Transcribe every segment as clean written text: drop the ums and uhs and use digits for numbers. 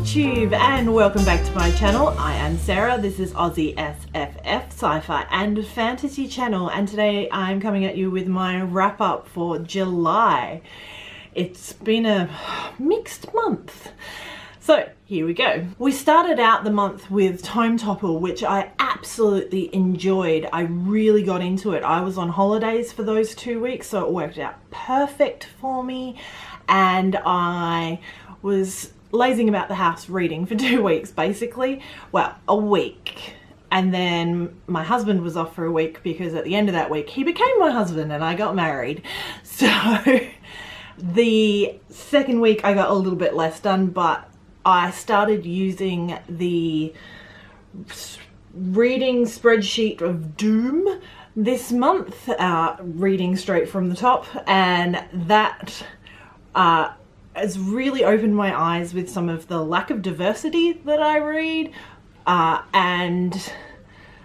YouTube and welcome back to my channel. I am Sarah. This is Aussie SFF Sci-Fi and Fantasy channel, and today I'm coming at you with my wrap up for July. It's been a mixed month. So here we go. We started out the month with Tome Topple, which I absolutely enjoyed. I really got into it. I was on holidays for those 2 weeks, so it worked out perfect for me, and I was lazing about the house reading for 2 weeks basically. Well, a week. And then my husband was off for a week because at the end of that week he became my husband and I got married. So the second week I got a little bit less done, but I started using the reading spreadsheet of doom this month, reading straight from the top, and that has really opened my eyes with some of the lack of diversity that I read, and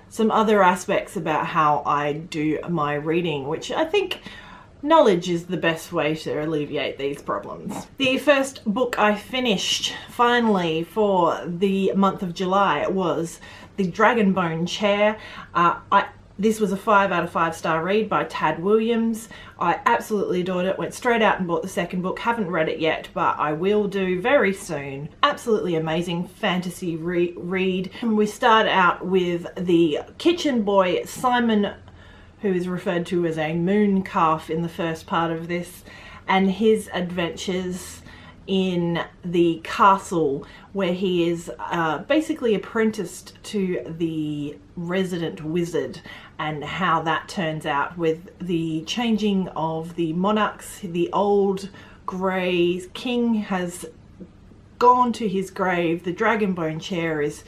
some other aspects about how I do my reading, which I think knowledge is the best way to alleviate these problems. The first book I finished finally for the month of July was The Dragonbone Chair. This was a 5 out of 5 star read by Tad Williams. I absolutely adored it. Went straight out and bought the second book. Haven't read it yet, but I will do very soon. Absolutely amazing fantasy read. And we start out with the kitchen boy Simon, who is referred to as a moon calf in the first part of this, and his adventures in the castle where he is basically apprenticed to the resident wizard, and how that turns out with the changing of the monarchs. The old grey king has gone to his grave. The Dragonbone chair is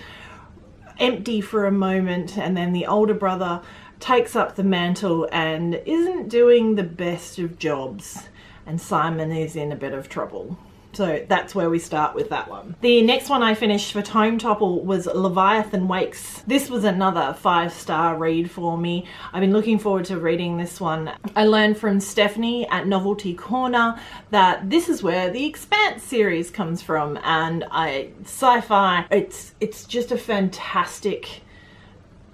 empty for a moment, and then the older brother takes up the mantle and isn't doing the best of jobs, and Simon is in a bit of trouble. So that's where we start with that one. The next one I finished for Tome Topple was Leviathan Wakes. This was another 5-star read for me. I've been looking forward to reading this one. I learned from Stephanie at Novelty Corner that this is where the Expanse series comes from, and sci-fi, it's just a fantastic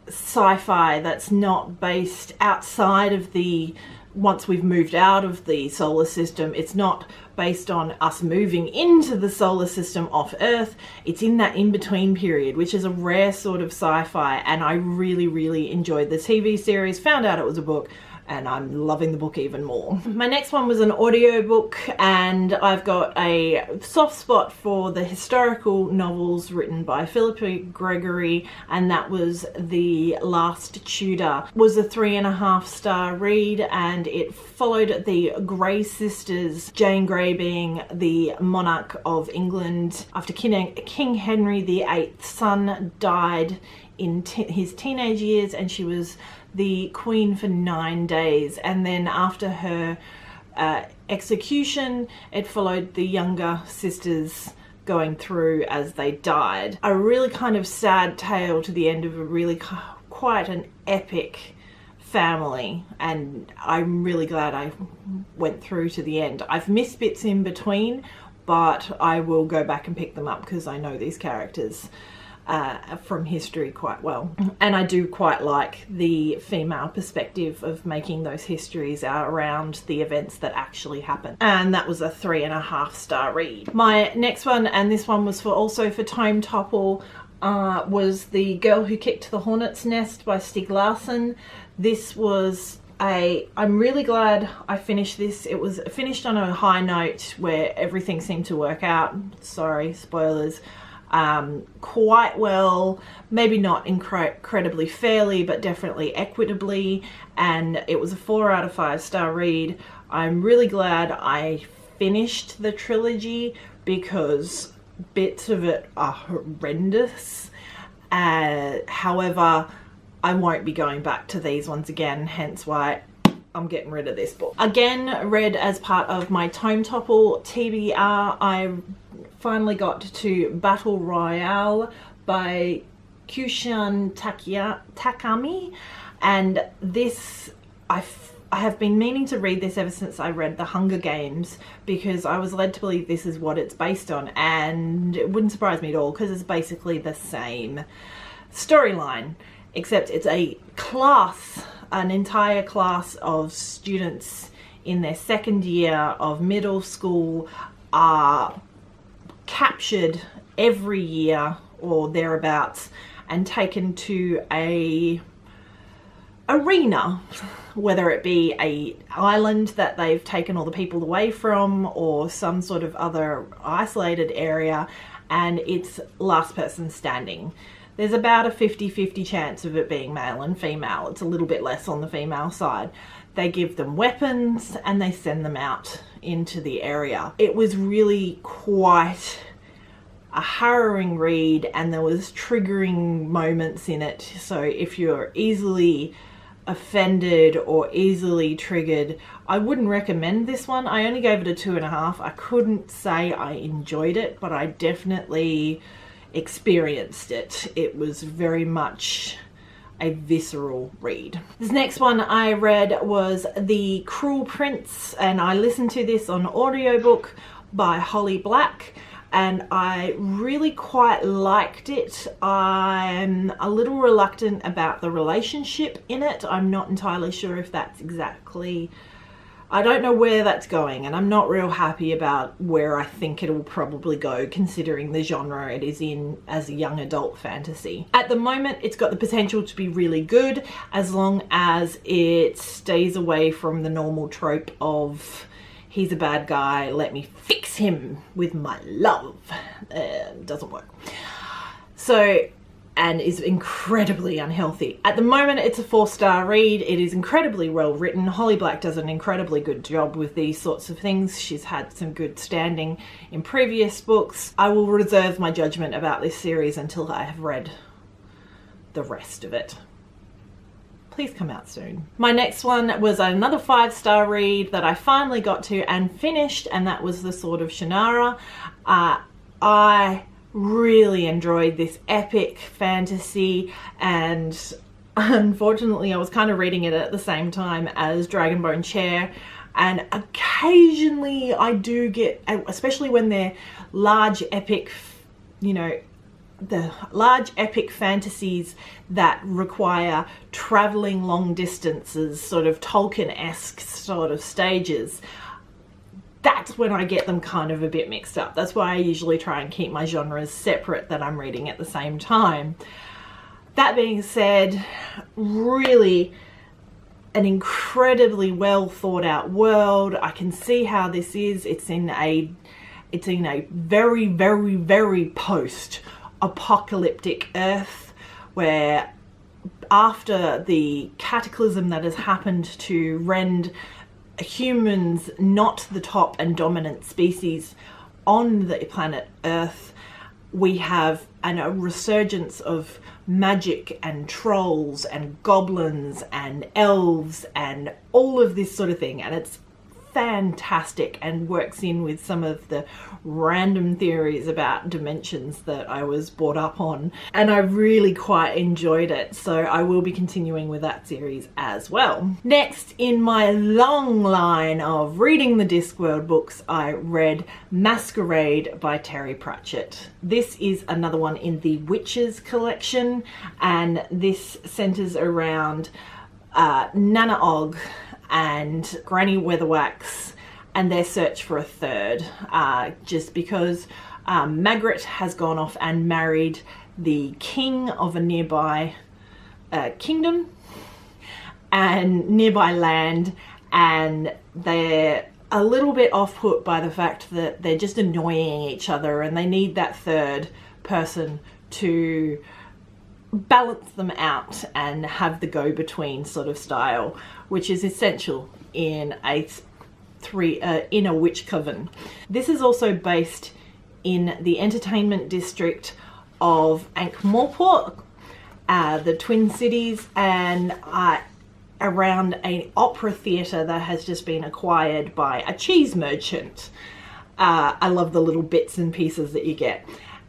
sci-fi that's not based outside of the, once we've moved out of the solar system. It's not based on us moving into the solar system off Earth. It's in that in-between period, which is a rare sort of sci-fi, and I really enjoyed the TV series. Found out it was a book, and I'm loving the book even more. My next one was an audiobook, and I've got a soft spot for the historical novels written by Philippa Gregory, and that was The Last Tudor. It was a 3.5-star read, and it followed the Grey sisters, Jane Grey being the monarch of England after King Henry VIII's son died in his teenage years, and she was the queen for 9 days, and then after her execution it followed the younger sisters going through as they died. A really kind of sad tale to the end of a really quite an epic family, and I'm really glad I went through to the end. I've missed bits in between, but I will go back and pick them up because I know these characters from history quite well, and I do quite like the female perspective of making those histories around the events that actually happen, and that was a 3.5-star read. My next one, and this one was also for Tome Topple, was The Girl Who Kicked the Hornet's Nest by Stieg Larsson. This was I'm really glad I finished this. It was finished on a high note where everything seemed to work out. Sorry, spoilers. Quite well, maybe not incredibly fairly, but definitely equitably, and it was a 4 out of 5-star read. I'm really glad I finished the trilogy because bits of it are horrendous. However, I won't be going back to these ones again, hence why I'm getting rid of this book. Again, read as part of my Tome Topple TBR, I finally got to Battle Royale by Kyushin Takami, and this I I have been meaning to read this ever since I read The Hunger Games, because I was led to believe this is what it's based on, and it wouldn't surprise me at all because it's basically the same storyline, except it's a class, an entire class of students in their second year of middle school are captured every year or thereabouts and taken to a arena, whether it be a island that they've taken all the people away from or some sort of other isolated area, and it's last person standing. There's about a 50-50 chance of it being male and female. It's a little bit less on the female side. They give them weapons and they send them out into the area. It was really quite a harrowing read, and there was triggering moments in it. So if you're easily offended or easily triggered, I wouldn't recommend this one. I only gave it a 2.5. I couldn't say I enjoyed it, but I definitely experienced it. It was very much a visceral read. This next one I read was The Cruel Prince, and I listened to this on audiobook by Holly Black, and I really quite liked it. I'm a little reluctant about the relationship in it. I'm not entirely sure if that's exactly, I don't know where that's going, and I'm not real happy about where I think it'll probably go, considering the genre it is in as a young adult fantasy. At the moment, it's got the potential to be really good, as long as it stays away from the normal trope of he's a bad guy, let me fix him with my love. Doesn't work. So, and is incredibly unhealthy. At the moment, it's a 4-star read. It is incredibly well written. Holly Black does an incredibly good job with these sorts of things. She's had some good standing in previous books. I will reserve my judgment about this series until I have read the rest of it. Please come out soon. My next one was another 5-star read that I finally got to and finished, and that was The Sword of Shannara. I really enjoyed this epic fantasy, and unfortunately I was kind of reading it at the same time as Dragonbone Chair, and occasionally I do get, especially when they're large epic, you know, the large epic fantasies that require traveling long distances, sort of Tolkien-esque sort of stages, that's when I get them kind of a bit mixed up. That's why I usually try and keep my genres separate that I'm reading at the same time. That being said, really an incredibly well thought out world. I can see how this is. It's in a very, very, very post-apocalyptic Earth, where after the cataclysm that has happened to rend humans not the top and dominant species on the planet Earth, we have a resurgence of magic and trolls and goblins and elves and all of this sort of thing, and it's fantastic and works in with some of the random theories about dimensions that I was brought up on, and I really quite enjoyed it, so I will be continuing with that series as well. Next in my long line of reading the Discworld books, I read Masquerade by Terry Pratchett. This is another one in the Witches collection, and this centers around Nana Og and Granny Weatherwax and their search for a third, just because Magritte has gone off and married the king of a nearby kingdom and nearby land, and they're a little bit off-put by the fact that they're just annoying each other, and they need that third person to balance them out and have the go-between sort of style, which is essential in a witch coven. This is also based in the entertainment district of Ankh-Morpork, the Twin Cities, and around an opera theatre that has just been acquired by a cheese merchant. I love the little bits and pieces that you get.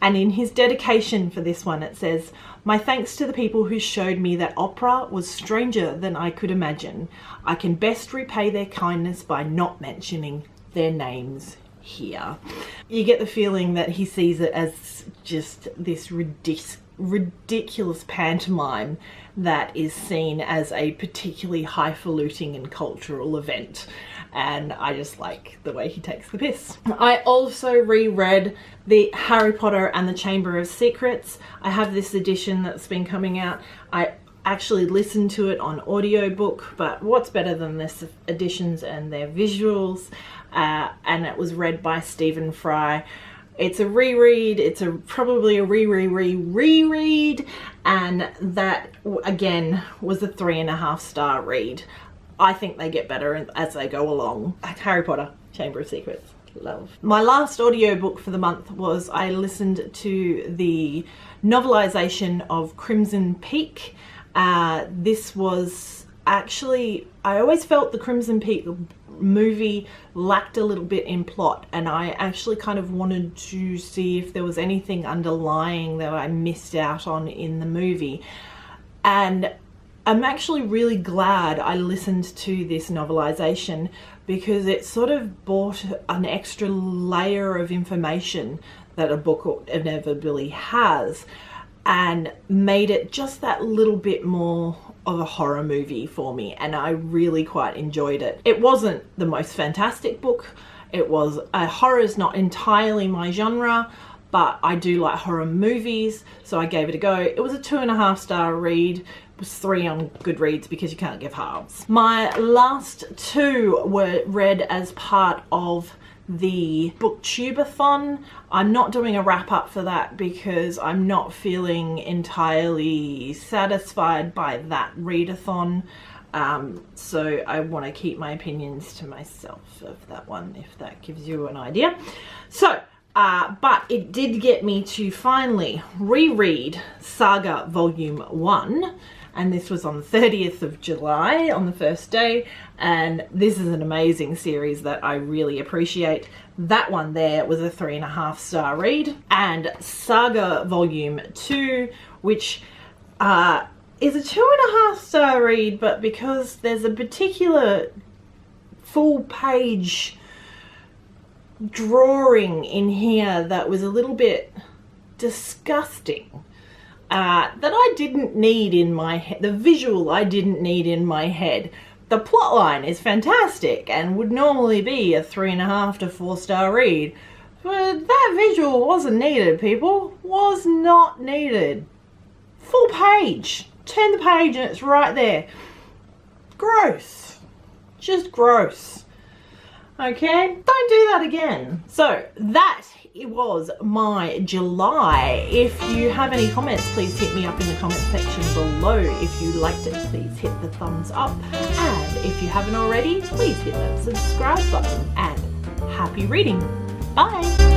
And in his dedication for this one, it says, "My thanks to the people who showed me that opera was stranger than I could imagine. I can best repay their kindness by not mentioning their names here." You get the feeling that he sees it as just this ridiculous pantomime that is seen as a particularly highfalutin and cultural event. And I just like the way he takes the piss. I also reread the Harry Potter and the Chamber of Secrets. I have this edition that's been coming out. I actually listened to it on audiobook, but what's better than this editions and their visuals? And it was read by Stephen Fry. It's a reread, it's probably a reread, and that again was a 3.5 star read. I think they get better as they go along. Harry Potter, Chamber of Secrets, love. My last audiobook for the month was I listened to the novelization of Crimson Peak. This was actually, I always felt the Crimson Peak movie lacked a little bit in plot, and I actually kind of wanted to see if there was anything underlying that I missed out on in the movie. And I'm actually really glad I listened to this novelization, because it sort of brought an extra layer of information that a book inevitably has, and made it just that little bit more of a horror movie for me, and I really quite enjoyed it. It wasn't the most fantastic book. It was, horror is not entirely my genre, but I do like horror movies, so I gave it a go. It was a 2.5 star read. It was 3 on Goodreads because you can't give halves. My last 2 were read as part of the Booktubeathon. I'm not doing a wrap up for that because I'm not feeling entirely satisfied by that readathon. So I want to keep my opinions to myself of that one, if that gives you an idea. So, but it did get me to finally reread Saga Volume 1. And this was on the 30th of July, on the first day. And this is an amazing series that I really appreciate. That one there was a 3.5 star read. And Saga Volume 2, which is a 2.5 star read, but because there's a particular full page drawing in here that was a little bit disgusting. That I didn't need in my head. The visual I didn't need in my head. The plotline is fantastic and would normally be a 3.5 to 4 star read. But that visual wasn't needed, people. Was not needed. Full page. Turn the page and it's right there. Gross. Just gross. Okay? Don't do that again. So, that it was my July. If you have any comments, please hit me up in the comment section below. If you liked it, please hit the thumbs up. And if you haven't already, please hit that subscribe button. And happy reading. Bye.